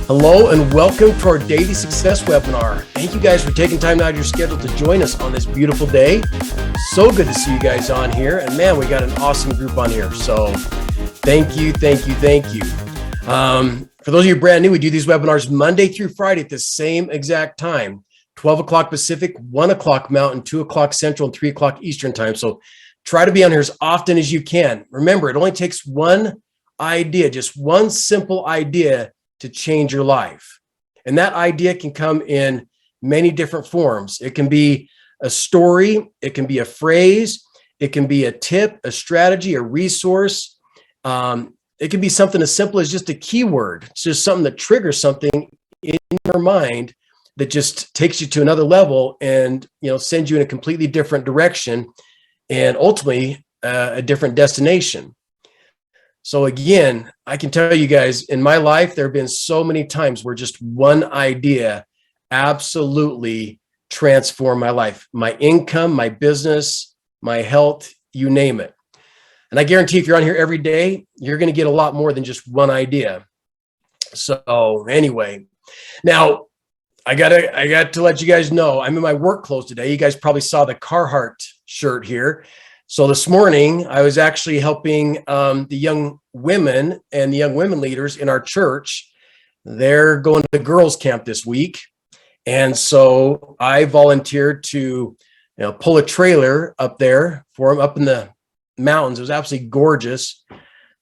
Hello and welcome to our Daily Success webinar. Thank you guys for taking time out of your schedule to join us on this beautiful day. So good to see you guys on here. And man, we got an awesome group on here. So thank you. For those of you brand new, we do these webinars Monday through Friday at the same exact time, 12 o'clock Pacific, 1 o'clock Mountain, 2 o'clock Central, and 3 o'clock Eastern time. So try to be on here as often as you can. Remember, it only takes one idea, just one simple idea to change your life. And that idea can come in many different forms. It can be a story, it can be a phrase, it can be a tip, a strategy, a resource. It can be something as simple as just a keyword. It's just something that triggers something in your mind that just takes you to another level and sends you in a completely different direction and ultimately a different destination. So again, I can tell you guys, in my life, there have been so many times where just one idea absolutely transformed my life, my income, my business, my health, you name it. And I guarantee if you're on here every day, you're going to get a lot more than just one idea. So anyway, now I got to let you guys know I'm in my work clothes today. You guys probably saw the Carhartt shirt here. So this morning, I was actually helping the young women and the young women leaders in our church. They're going to the girls' camp this week. And so I volunteered to pull a trailer up there for them up in the mountains. It was absolutely gorgeous.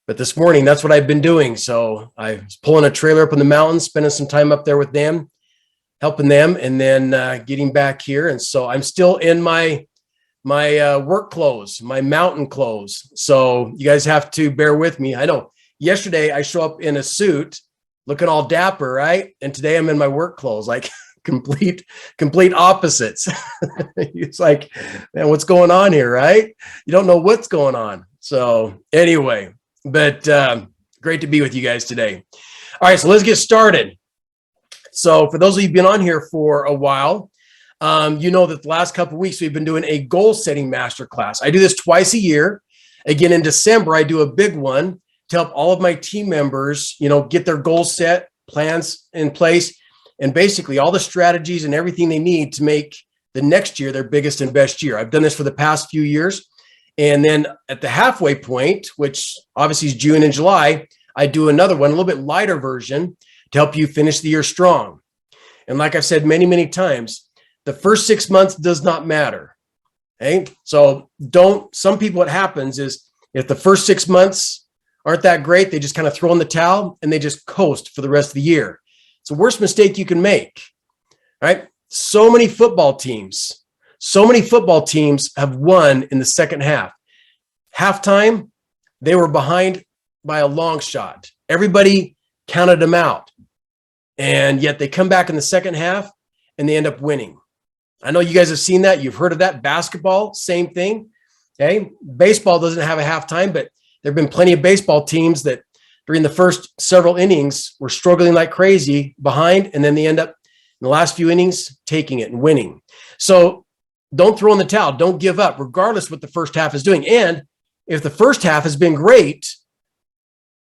But this morning, that's what I've been doing. So I was pulling a trailer up in the mountains, spending some time up there with them, helping them, and then getting back here. And so I'm still in my work clothes, my mountain clothes. So you guys have to bear with me. I know yesterday I show up in a suit looking all dapper, right? And today I'm in my work clothes, like complete opposites. It's like, man, what's going on here, right? You don't know what's going on. So anyway, but great to be with you guys today. All right, so let's get started. So for those of you who've been on here for a while, you know that the last couple of weeks we've been doing a goal setting masterclass. I do this twice a year. Again, in December, I do a big one to help all of my team members, get their goals set, plans in place, and basically all the strategies and everything they need to make the next year their biggest and best year. I've done this for the past few years. And then at the halfway point, which obviously is June and July, I do another one, a little bit lighter version to help you finish the year strong. And like I've said many, many times, the first 6 months does not matter. Okay. So some people, what happens is if the first 6 months aren't that great, they just kind of throw in the towel and they just coast for the rest of the year. It's the worst mistake you can make. Right. So many football teams have won in the second half. Halftime, they were behind by a long shot. Everybody counted them out. And yet they come back in the second half and they end up winning. I know you guys have seen that. You've heard of that. Basketball, same thing. Okay. Baseball doesn't have a halftime, but there have been plenty of baseball teams that during the first several innings were struggling like crazy behind, and then they end up in the last few innings taking it and winning. So don't throw in the towel. Don't give up, regardless of what the first half is doing. And if the first half has been great,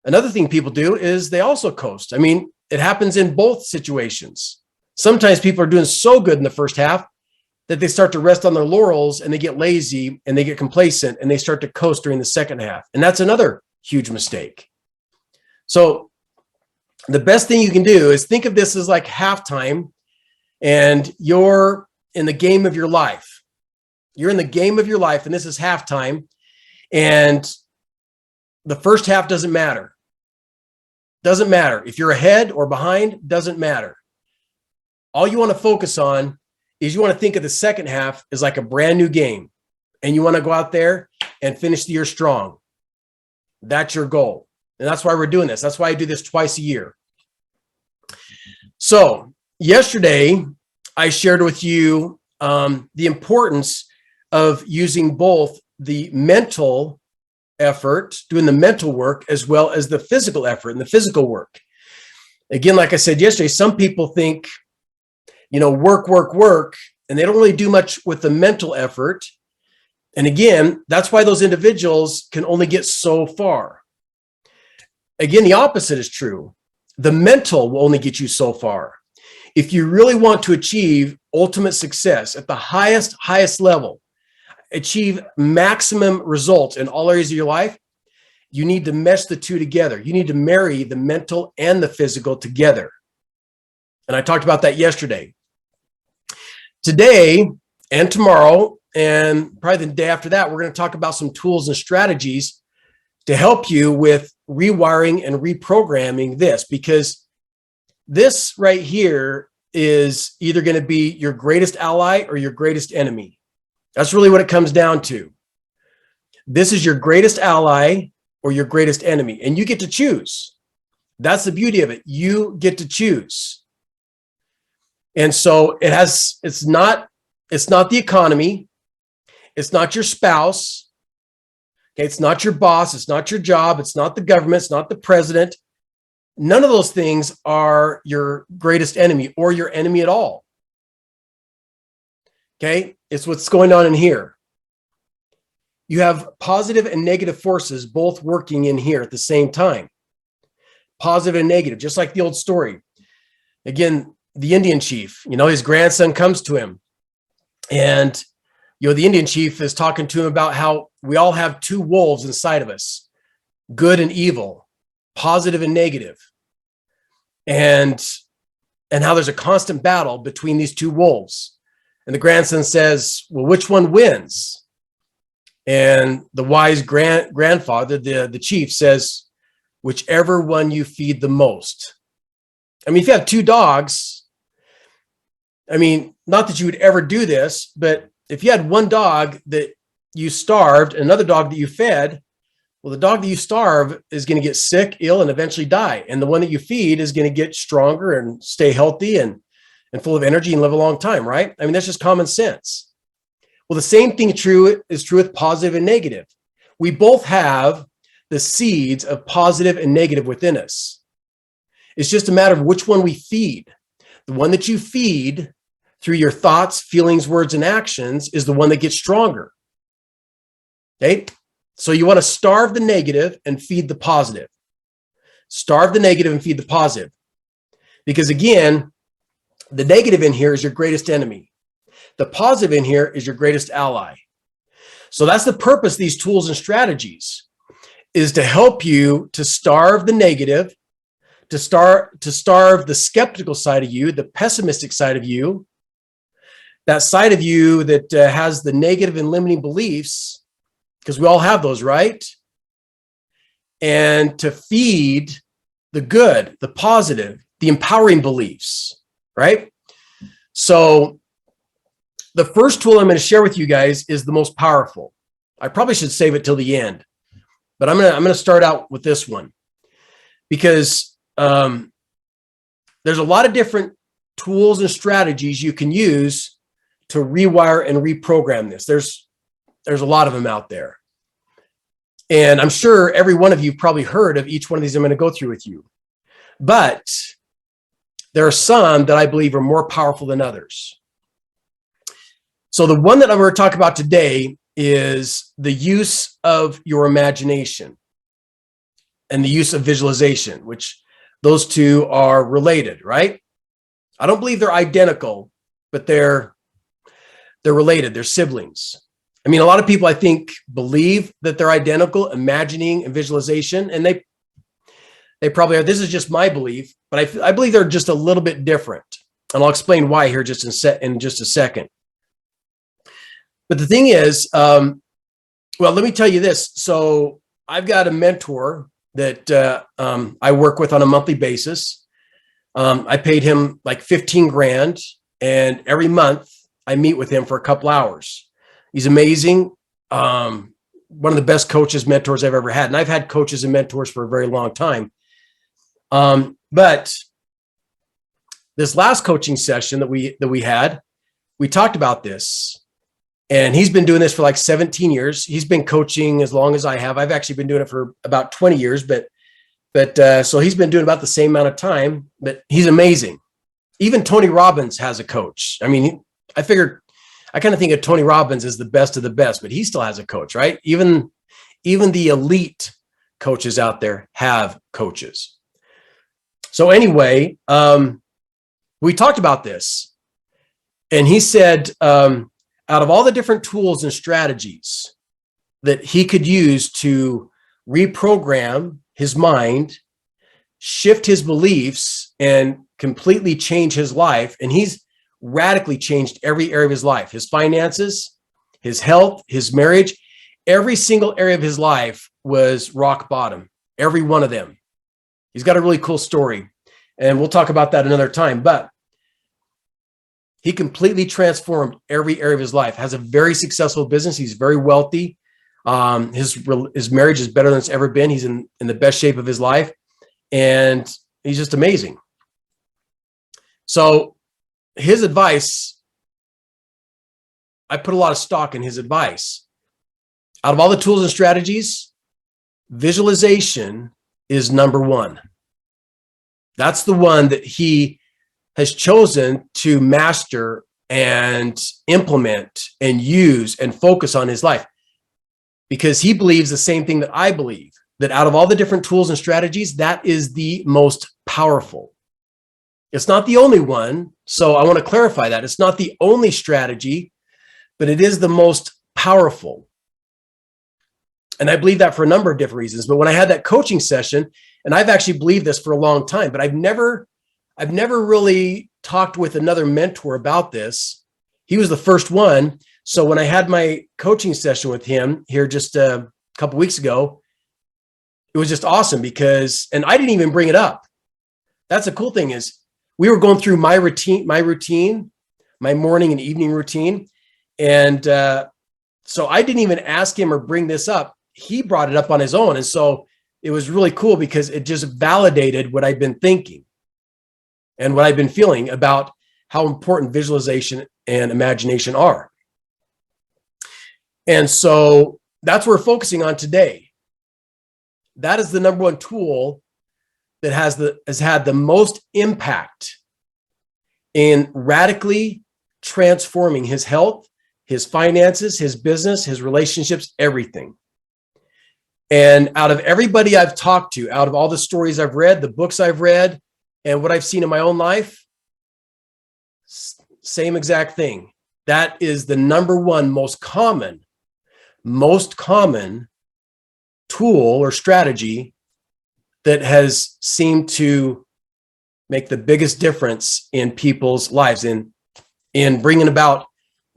another thing people do is they also coast. I mean, it happens in both situations. Sometimes people are doing so good in the first half that they start to rest on their laurels and they get lazy and they get complacent and they start to coast during the second half. And that's another huge mistake. So the best thing you can do is think of this as like halftime and you're in the game of your life. You're in the game of your life and this is halftime, and the first half doesn't matter. Doesn't matter. If you're ahead or behind, doesn't matter. All you want to focus on is you want to think of the second half as like a brand new game, and you want to go out there and finish the year strong. That's your goal. And that's why we're doing this. That's why I do this twice a year. So yesterday, I shared with you the importance of using both the mental effort, doing the mental work, as well as the physical effort and the physical work. Again, like I said yesterday, some people think, work, and they don't really do much with the mental effort. And again, that's why those individuals can only get so far. Again, the opposite is true. The mental will only get you so far. If you really want to achieve ultimate success at the highest level, achieve maximum results in all areas of your life, you need to mesh the two together. You need to marry the mental and the physical together. And I talked about that yesterday. Today and tomorrow, and probably the day after that, we're going to talk about some tools and strategies to help you with rewiring and reprogramming this, because this right here is either going to be your greatest ally or your greatest enemy. That's really what it comes down to. This is your greatest ally or your greatest enemy, and you get to choose. That's the beauty of it. You get to choose. And so it's not the economy. It's not your spouse. Okay, it's not your boss. It's not your job. It's not the government. It's not the president. None of those things are your greatest enemy or your enemy at all. Okay, it's what's going on in here. You have positive and negative forces both working in here at the same time. Positive and negative, just like the old story. Again, the Indian chief, his grandson comes to him, and the Indian chief is talking to him about how we all have two wolves inside of us, good and evil, positive and negative, and how there's a constant battle between these two wolves. And the grandson says, well, which one wins? And the wise grandfather, the chief, says, whichever one you feed the most. I mean, if you have two dogs, not that you would ever do this, but if you had one dog that you starved and another dog that you fed, well, the dog that you starve is going to get sick, ill, and eventually die. And the one that you feed is going to get stronger and stay healthy and full of energy and live a long time, right? That's just common sense. Well, the same thing is true with positive and negative. We both have the seeds of positive and negative within us. It's just a matter of which one we feed. The one that you feed through your thoughts, feelings, words, and actions is the one that gets stronger. Okay? So you want to starve the negative and feed the positive. Starve the negative and feed the positive. Because again, the negative in here is your greatest enemy. The positive in here is your greatest ally. So that's the purpose of these tools and strategies, is to help you to starve the negative, to starve the skeptical side of you, the pessimistic side of you, that side of you that has the negative and limiting beliefs, because we all have those, right? And to feed the good, the positive, the empowering beliefs, right? So the first tool I'm going to share with you guys is the most powerful. I probably should save it till the end, but I'm going to start out with this one, because there's a lot of different tools and strategies you can use to rewire and reprogram this. There's a lot of them out there. And I'm sure every one of you probably heard of each one of these I'm going to go through with you. But there are some that I believe are more powerful than others. So the one that I'm going to talk about today is the use of your imagination and the use of visualization, which those two are related, right? I don't believe they're identical, but they're related. They're siblings. A lot of people, I think, believe that they're identical, imagining and visualization, and they probably are. This is just my belief, but I believe they're just a little bit different, and I'll explain why here in just a second. But the thing is, well, let me tell you this. So I've got a mentor that I work with on a monthly basis. I paid him like 15 grand, and every month I meet with him for a couple hours. He's amazing. One of the best coaches, mentors I've ever had. And I've had coaches and mentors for a very long time. But this last coaching session that we had, we talked about this. And he's been doing this for like 17 years. He's been coaching as long as I have. I've actually been doing it for about 20 years, but so he's been doing about the same amount of time, but he's amazing. Even Tony Robbins has a coach. I kind of think of Tony Robbins as the best of the best, but he still has a coach, right? Even the elite coaches out there have coaches. So anyway, we talked about this, and he said, out of all the different tools and strategies that he could use to reprogram his mind, shift his beliefs, and completely change his life, and he's radically changed every area of his life, his finances, his health, his marriage, every single area of his life was rock bottom, every one of them. He's got a really cool story, and we'll talk about that another time, but he completely transformed every area of his life, has a very successful business. He's very wealthy. His marriage is better than it's ever been. He's in the best shape of his life, and he's just amazing. So his advice, I put a lot of stock in his advice. Out of all the tools and strategies, visualization is number one. That's the one that he has chosen to master and implement and use and focus on his life, because he believes the same thing that I believe, that out of all the different tools and strategies, that is the most powerful. It's not the only one. So I want to clarify that. It's not the only strategy, but it is the most powerful. And I believe that for a number of different reasons. But when I had that coaching session, and I've actually believed this for a long time, but I've never really talked with another mentor about this. He was the first one. So when I had my coaching session with him here just a couple weeks ago, it was just awesome because, and I didn't even bring it up. That's the cool thing is we were going through my routine, my morning and evening routine. And so I didn't even ask him or bring this up. He brought it up on his own. And so it was really cool because it just validated what I've been thinking and what I've been feeling about how important visualization and imagination are. And so that's what we're focusing on today. That is the number one tool that has had the most impact in radically transforming his health, his finances, his business, his relationships, everything. And out of everybody I've talked to, out of all the stories I've read, the books I've read, and what I've seen in my own life, same exact thing. That is the number one most common tool or strategy that has seemed to make the biggest difference in people's lives, in bringing about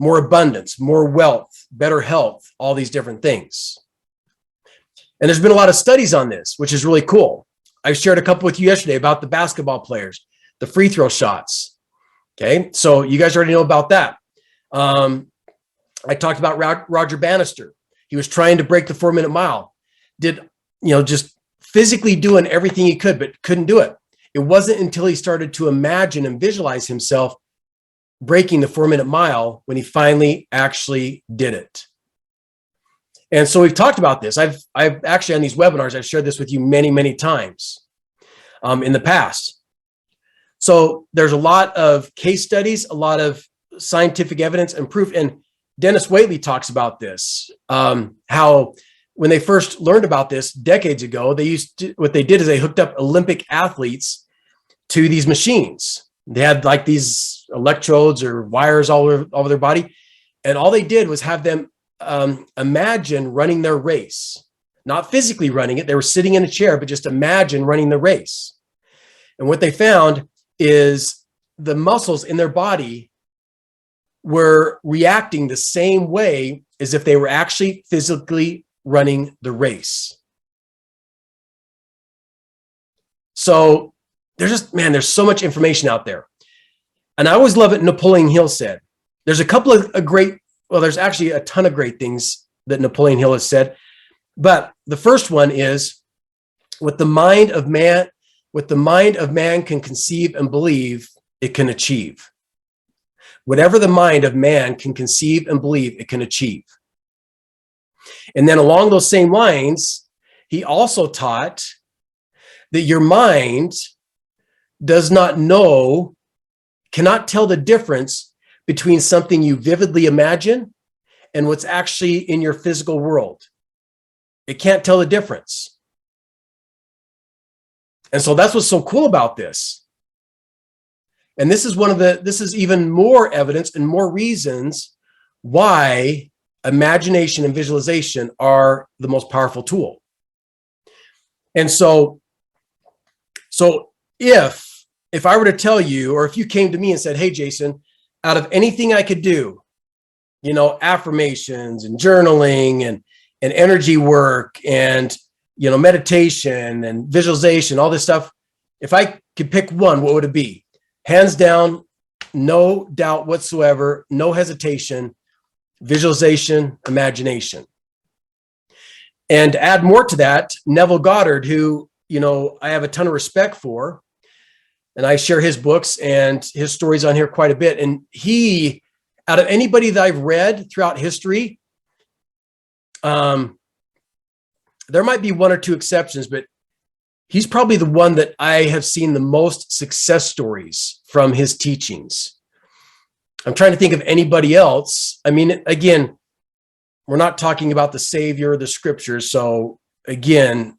more abundance, more wealth, better health, all these different things. And there's been a lot of studies on this, which is really cool. I shared a couple with you yesterday about the basketball players, the free throw shots. Okay, so you guys already know about that. I talked about Roger Bannister. He was trying to break the 4-minute mile, just physically doing everything he could, but couldn't do it. It wasn't until he started to imagine and visualize himself breaking the 4-minute mile when he finally actually did it. And so we've talked about this. I've actually on these webinars, I've shared this with you many, many times in the past. So there's a lot of case studies, a lot of scientific evidence and proof. And Dennis Waitley talks about this, how when they first learned about this decades ago, what they did is they hooked up Olympic athletes to these machines. They had like these electrodes or wires all over their body. And all they did was have them imagine running their race, not physically running it. They were sitting in a chair, but just imagine running the race. And what they found is the muscles in their body were reacting the same way as if they were actually physically running the race. So there's so much information out there. And I always love it. Napoleon Hill said, there's a couple of there's actually a ton of great things that Napoleon Hill has said. But the first one is what the mind of man can conceive and believe, it can achieve. Whatever the mind of man can conceive and believe, it can achieve. And then along those same lines, he also taught that your mind cannot tell the difference between something you vividly imagine and what's actually in your physical world. It can't tell the difference. And so that's what's so cool about this. And this is even more evidence and more reasons why imagination and visualization are the most powerful tool. And so if I were to tell you, or if you came to me and said, hey, Jason, out of anything I could do, affirmations and journaling and energy work and, meditation and visualization, all this stuff, if I could pick one, what would it be? Hands down, no doubt whatsoever, no hesitation, visualization, imagination. And to add more to that, Neville Goddard, who, I have a ton of respect for, and I share his books and his stories on here quite a bit. And he, out of anybody that I've read throughout history, there might be one or two exceptions, but he's probably the one that I have seen the most success stories from his teachings. I'm trying to think of anybody else. I mean, again, we're not talking about the Savior or the scriptures. So again,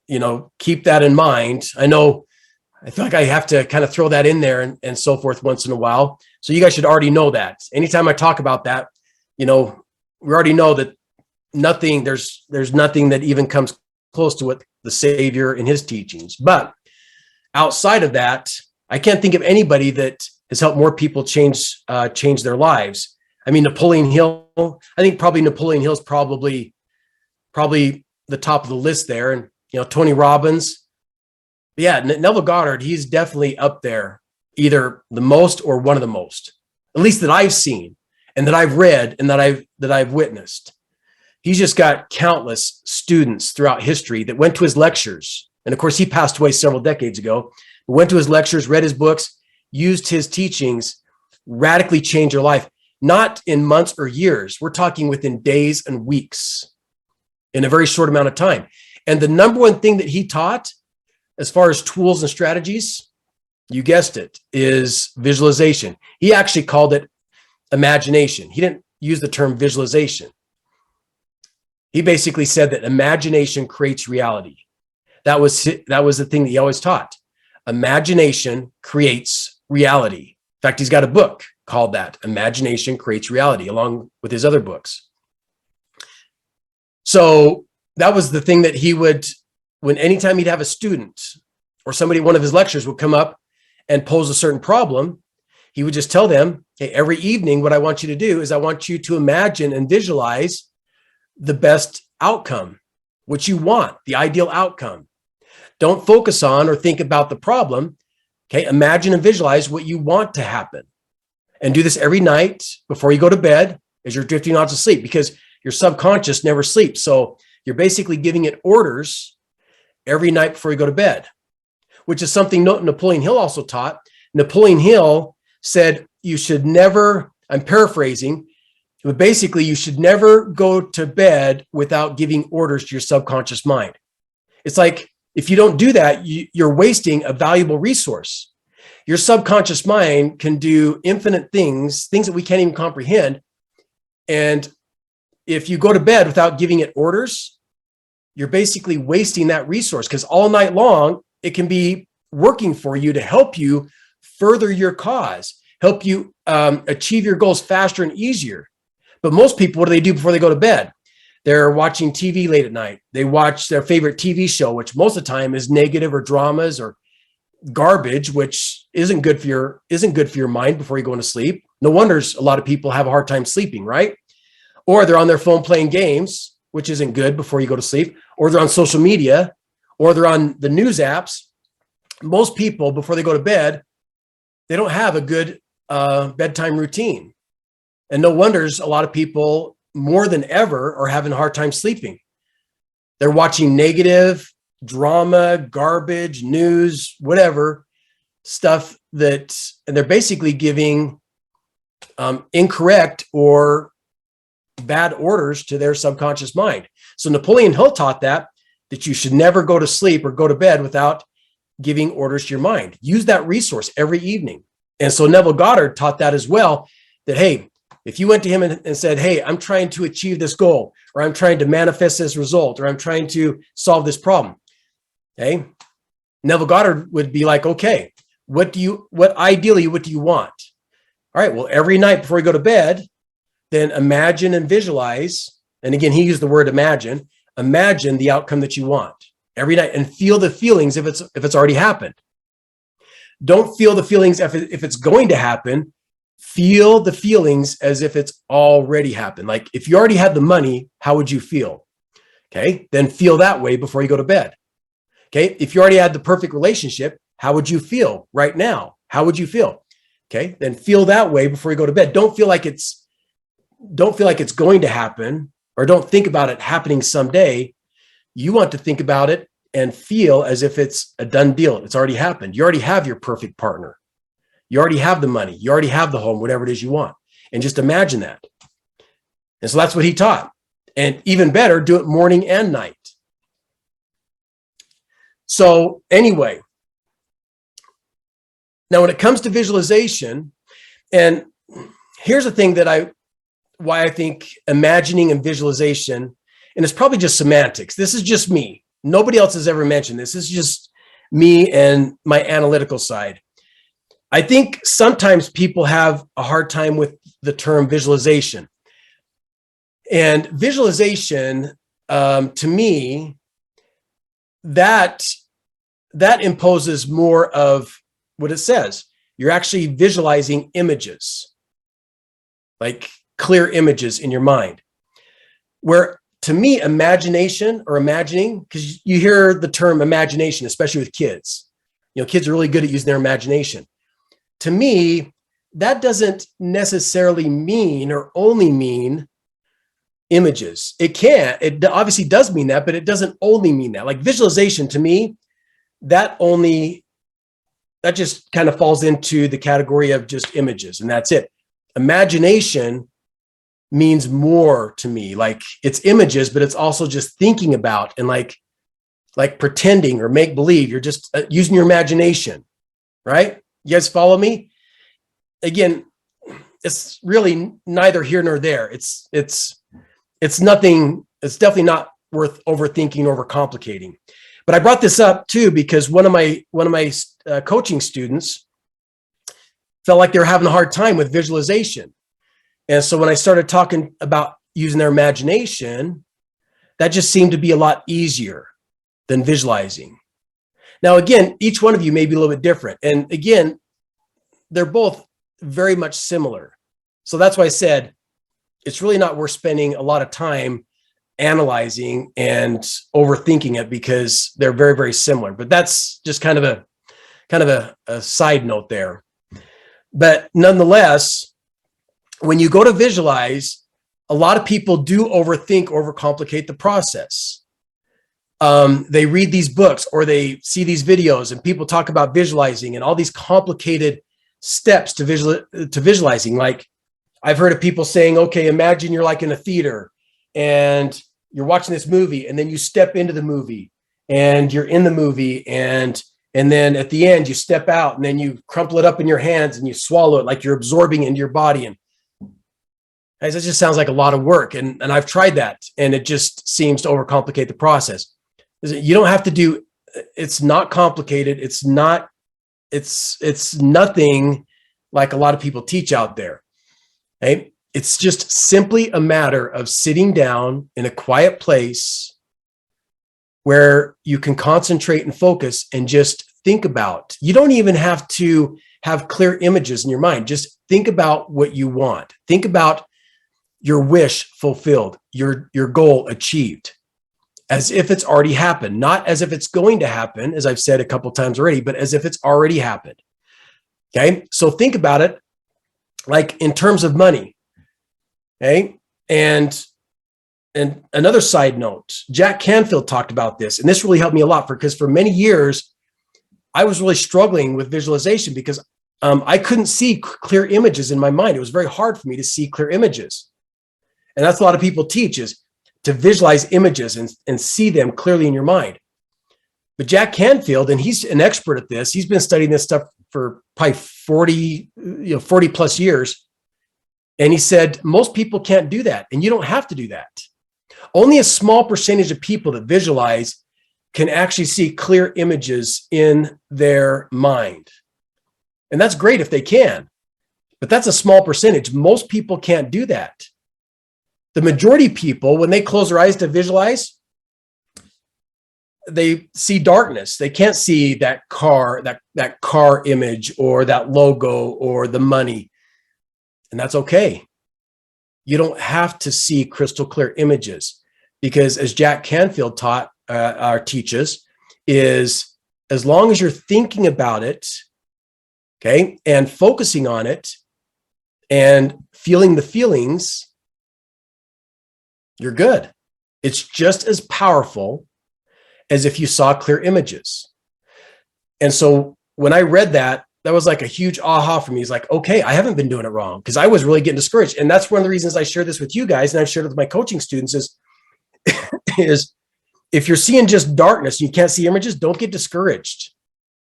keep that in mind. I feel like I have to kind of throw that in there and so forth once in a while. So you guys should already know that. Anytime I talk about that, we already know that there's nothing that even comes close to what the Savior and his teachings. But outside of that, I can't think of anybody that has helped more people change their lives. I mean, Napoleon Hill, I think probably Napoleon Hill's probably the top of the list there. And, Tony Robbins. Yeah, Neville Goddard, he's definitely up there, either the most or one of the most, at least that I've seen and that I've read and that I've witnessed. He's just got countless students throughout history that went to his lectures. And of course, he passed away several decades ago, went to his lectures, read his books, used his teachings, radically changed their life, not in months or years. We're talking within days and weeks in a very short amount of time. And the number one thing that he taught, as far as tools and strategies, you guessed it, is visualization. He actually called it imagination. He didn't use the term visualization. He basically said that imagination creates reality. That was the thing that he always taught. Imagination creates reality. In fact, he's got a book called that, Imagination Creates Reality, along with his other books. So that was the thing that he would, anytime he'd have a student or somebody at one of his lectures would come up and pose a certain problem, he would just tell them, hey, every evening, what I want you to do is I want you to imagine and visualize the best outcome, what you want, the ideal outcome. Don't focus on or think about the problem. Okay, imagine and visualize what you want to happen. And do this every night before you go to bed as you're drifting off to sleep, because your subconscious never sleeps. So you're basically giving it orders every night before you go to bed, which is something Napoleon Hill also taught. Napoleon Hill said you should never, I'm paraphrasing, but basically you should never go to bed without giving orders to your subconscious mind. It's like, if you don't do that, you're wasting a valuable resource. Your subconscious mind can do infinite things that we can't even comprehend. And if you go to bed without giving it orders, you're basically wasting that resource, because all night long, it can be working for you to help you further your cause, help you achieve your goals faster and easier. But most people, what do they do before they go to bed? They're watching TV late at night. They watch their favorite TV show, which most of the time is negative or dramas or garbage, which isn't good for your mind before you go into sleep. No wonder a lot of people have a hard time sleeping, right? Or they're on their phone playing games, which isn't good before you go to sleep. Or they're on social media, or they're on the news apps. Most people, before they go to bed, they don't have a good bedtime routine. And no wonders a lot of people, more than ever, are having a hard time sleeping. They're watching negative, drama, garbage, news, whatever stuff and they're basically giving incorrect or bad orders to their subconscious mind. So Napoleon Hill taught that you should never go to sleep or go to bed without giving orders to your mind. Use that resource every evening. And so Neville Goddard taught that as well, that, hey, if you went to him and said, hey, I'm trying to achieve this goal, or I'm trying to manifest this result, or I'm trying to solve this problem, okay, Neville Goddard would be like, okay, what do you want? All right, well, every night before you go to bed, then imagine and visualize. And again, he used the word imagine the outcome that you want every night, and feel the feelings if it's already happened. Don't feel the feelings if it's going to happen. Feel the feelings as if it's already happened. Like if you already had the money, how would you feel? Okay, then feel that way before you go to bed. Okay, if you already had the perfect relationship, how would you feel right now? How would you feel? Okay, then feel that way before you go to bed. Don't feel like it's going to happen, or don't think about it happening someday. You want to think about it and feel as if it's a done deal. It's already happened. You already have your perfect partner. You already have the money. You already have the home, whatever it is you want. And just imagine that. And so that's what he taught. And even better, do it morning and night. So anyway, now when it comes to visualization, and here's the thing why I think imagining and visualization, and it's probably just semantics. This is just me. Nobody else has ever mentioned this. This is just me and my analytical side. I think sometimes people have a hard time with the term visualization. And visualization, to me, that imposes more of what it says. You're actually visualizing images, like clear images in your mind. Where to me, imagination or imagining, because you hear the term imagination, especially with kids. Kids are really good at using their imagination. To me, that doesn't necessarily mean or only mean images. It obviously does mean that, but it doesn't only mean that. Like visualization, to me, that just kind of falls into the category of just images, and that's it. Imagination means more to me. Like it's images, but it's also just thinking about and like pretending or make believe. You're just using your imagination, right? You guys follow me? Again, it's really neither here nor there. It's nothing. It's definitely not worth overthinking, overcomplicating. But I brought this up too because one of my coaching students felt like they were having a hard time with visualization. And so when I started talking about using their imagination, that just seemed to be a lot easier than visualizing. Now, again, each one of you may be a little bit different. And again, they're both very much similar. So that's why I said it's really not worth spending a lot of time analyzing and overthinking it because they're very, very similar. But that's just kind of a side note there. But nonetheless, when you go to visualize, a lot of people do overthink, overcomplicate the process. They read these books or they see these videos and people talk about visualizing and all these complicated steps to visualizing. Like I've heard of people saying, okay, imagine you're like in a theater and you're watching this movie and then you step into the movie and you're in the movie and then at the end you step out and then you crumple it up in your hands and you swallow it like you're absorbing into your body. And guys, that just sounds like a lot of work. And I've tried that and it just seems to overcomplicate the process. You don't have to do, it's not complicated. It's nothing like a lot of people teach out there. Okay? It's just simply a matter of sitting down in a quiet place where you can concentrate and focus and just think about. You don't even have to have clear images in your mind. Just think about what you want. Think about your wish fulfilled, your goal achieved, as if it's already happened, not as if it's going to happen, as I've said a couple of times already, but as if it's already happened. Okay, so think about it like in terms of money. Okay, and another side note, Jack Canfield talked about this, and this really helped me a lot because for many years, I was really struggling with visualization because I couldn't see clear images in my mind. It was very hard for me to see clear images. And that's a lot of people teach is to visualize images and see them clearly in your mind. But Jack Canfield, and he's an expert at this, he's been studying this stuff for probably 40 plus years. And he said, most people can't do that. And you don't have to do that. Only a small percentage of people that visualize can actually see clear images in their mind. And that's great if they can, but that's a small percentage. Most people can't do that. The majority of people, when they close their eyes to visualize, they see darkness. They can't see that car image or that logo or the money. And that's okay. You don't have to see crystal clear images, because as Jack Canfield teaches, is as long as you're thinking about it, okay, and focusing on it and feeling the feelings, you're good. It's just as powerful as if you saw clear images. And so when I read that, that was like a huge aha for me. It's like, okay, I haven't been doing it wrong, because I was really getting discouraged. And that's one of the reasons I share this with you guys, and I've shared it with my coaching students is if you're seeing just darkness and you can't see images, don't get discouraged.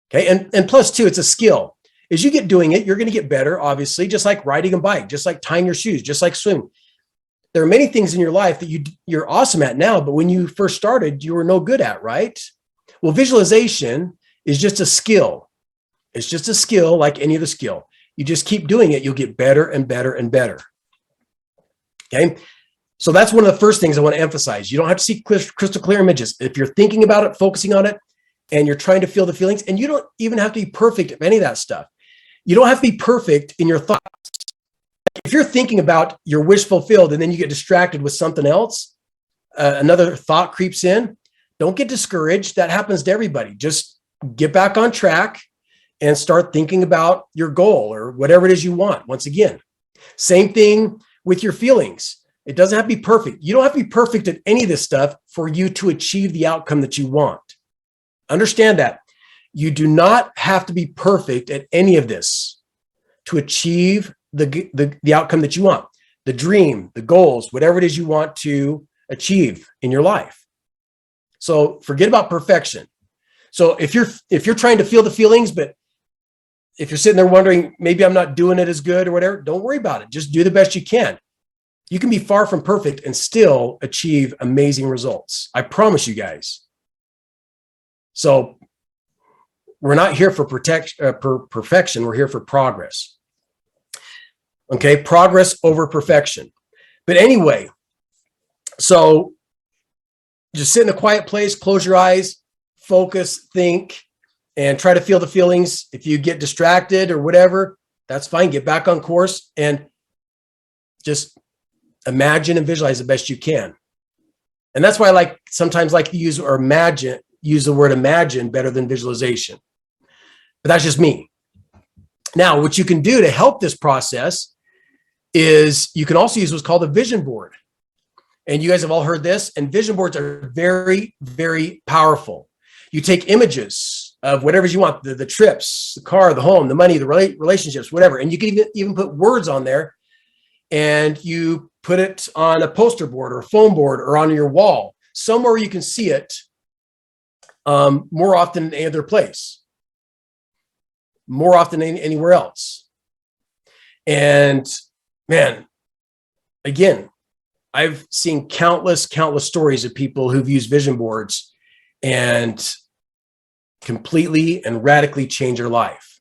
Okay. And plus too, it's a skill. As you get doing it, you're going to get better, obviously, just like riding a bike, just like tying your shoes, just like swimming. There are many things in your life that you're awesome at now, but when you first started, you were no good at, right? Well, visualization is just a skill. It's just a skill like any other skill. You just keep doing it, you'll get better and better and better. Okay? So that's one of the first things I want to emphasize. You don't have to see crystal clear images. If you're thinking about it, focusing on it, and you're trying to feel the feelings, and you don't even have to be perfect at any of that stuff. You don't have to be perfect in your thoughts. If you're thinking about your wish fulfilled and then you get distracted with something else, another thought creeps in, don't get discouraged. That happens to everybody. Just get back on track and start thinking about your goal or whatever it is you want. Once again, same thing with your feelings. It doesn't have to be perfect. You don't have to be perfect at any of this stuff for you to achieve the outcome that you want. Understand that. You do not have to be perfect at any of this to achieve the outcome that you want, the dream, the goals, whatever it is you want to achieve in your life. So forget about perfection. So if you're trying to feel the feelings, but if you're sitting there wondering, maybe I'm not doing it as good or whatever, don't worry about it. Just do the best you can. You can be far from perfect and still achieve amazing results. I promise you guys. So we're not here for perfection. We're here for progress. Okay, progress over perfection. But anyway, so just sit in a quiet place, close your eyes, focus, think, and try to feel the feelings. If you get distracted or whatever, that's fine. Get back on course and just imagine and visualize the best you can. And that's why I sometimes like to use the word imagine better than visualization. But that's just me. Now, what you can do to help this process is you can also use what's called a vision board. And you guys have all heard this, and vision boards are very, very powerful. You take images of whatever you want, the trips, the car, the home, the money, the relationships, whatever. And you can even put words on there, and you put it on a poster board or a foam board or on your wall, somewhere you can see it more often than any other place, more often than anywhere else. And man, again, I've seen countless stories of people who've used vision boards and completely and radically change their life.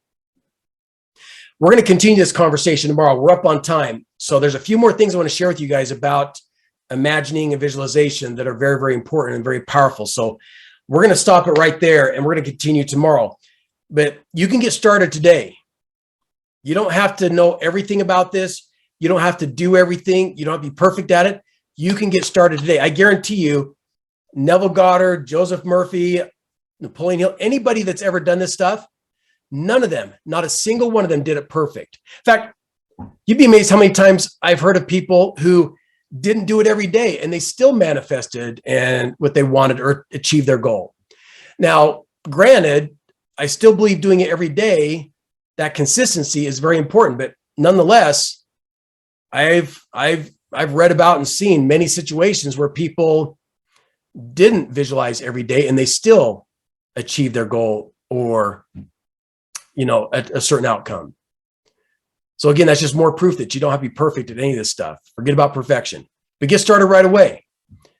We're going to continue this conversation tomorrow. We're up on time. So there's a few more things I want to share with you guys about imagining and visualization that are very, very important and very powerful. So we're going to stop it right there, and we're going to continue tomorrow. But you can get started today. You don't have to know everything about this. You don't have to do everything. You don't have to be perfect at it. You can get started today. I guarantee you, Neville Goddard, Joseph Murphy, Napoleon Hill, anybody that's ever done this stuff, none of them, not a single one of them did it perfect. In fact, you'd be amazed how many times I've heard of people who didn't do it every day and they still manifested and what they wanted or achieved their goal. Now, granted, I still believe doing it every day, that consistency is very important, but nonetheless, I've read about and seen many situations where people didn't visualize every day and they still achieved their goal or, a certain outcome. So again, that's just more proof that you don't have to be perfect at any of this stuff. Forget about perfection, but get started right away.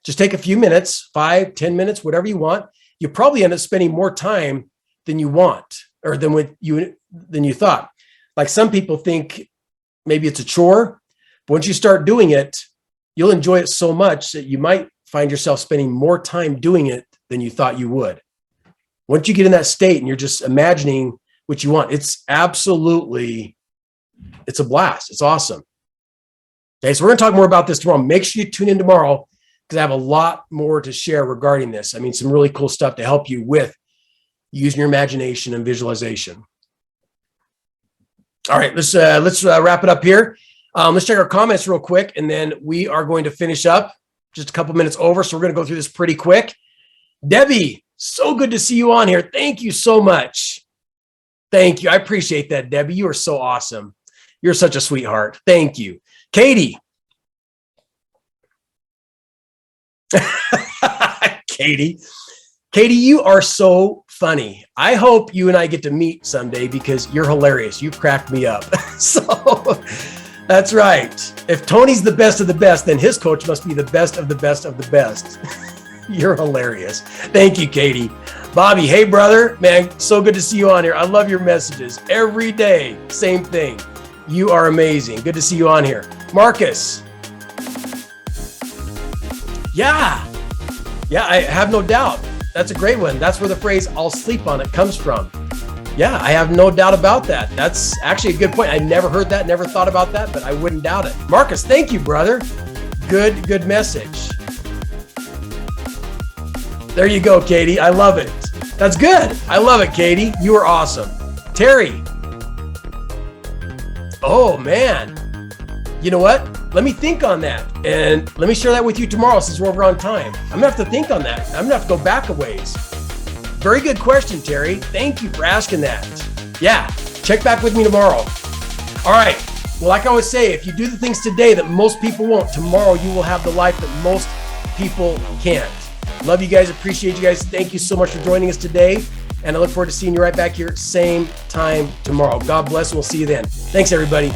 Just take a few minutes, 5, 10 minutes, whatever you want, you probably end up spending more time than you want, or than you thought. Like some people think maybe it's a chore, but once you start doing it, you'll enjoy it so much that you might find yourself spending more time doing it than you thought you would. Once you get in that state and you're just imagining what you want, it's a blast. It's awesome. Okay, so we're going to talk more about this tomorrow. Make sure you tune in tomorrow because I have a lot more to share regarding this. I mean, some really cool stuff to help you with using your imagination and visualization. All right, let's wrap it up here. Let's check our comments real quick, and then we are going to finish up just a couple minutes over. So we're going to go through this pretty quick. Debbie, so good to see you on here. Thank you so much. Thank you. I appreciate that, Debbie. You are so awesome. You're such a sweetheart. Thank you. Katie. Katie, you are so funny. I hope you and I get to meet someday because you're hilarious. You cracked me up. So that's right. If Tony's the best of the best, then his coach must be the best of the best of the best. You're hilarious. Thank you, Katie. Bobby, hey, brother. Man, so good to see you on here. I love your messages every day. Same thing. You are amazing. Good to see you on here. Marcus. Yeah, I have no doubt. That's a great one. That's where the phrase "I'll sleep on it" comes from. Yeah, I have no doubt about that. That's actually a good point. I never heard that, never thought about that, but I wouldn't doubt it. Marcus, thank you, brother. Good message. There you go, Katie. I love it. That's good. I love it, Katie. You are awesome. Terry. Oh, man. You know what? Let me think on that. And let me share that with you tomorrow since we're over on time. I'm going to have to think on that. I'm going to have to go back a ways. Very good question, Terry. Thank you for asking that. Yeah, check back with me tomorrow. All right. Well, like I always say, if you do the things today that most people won't, tomorrow you will have the life that most people can't. Love you guys. Appreciate you guys. Thank you so much for joining us today. And I look forward to seeing you right back here, same time tomorrow. God bless, and we'll see you then. Thanks, everybody.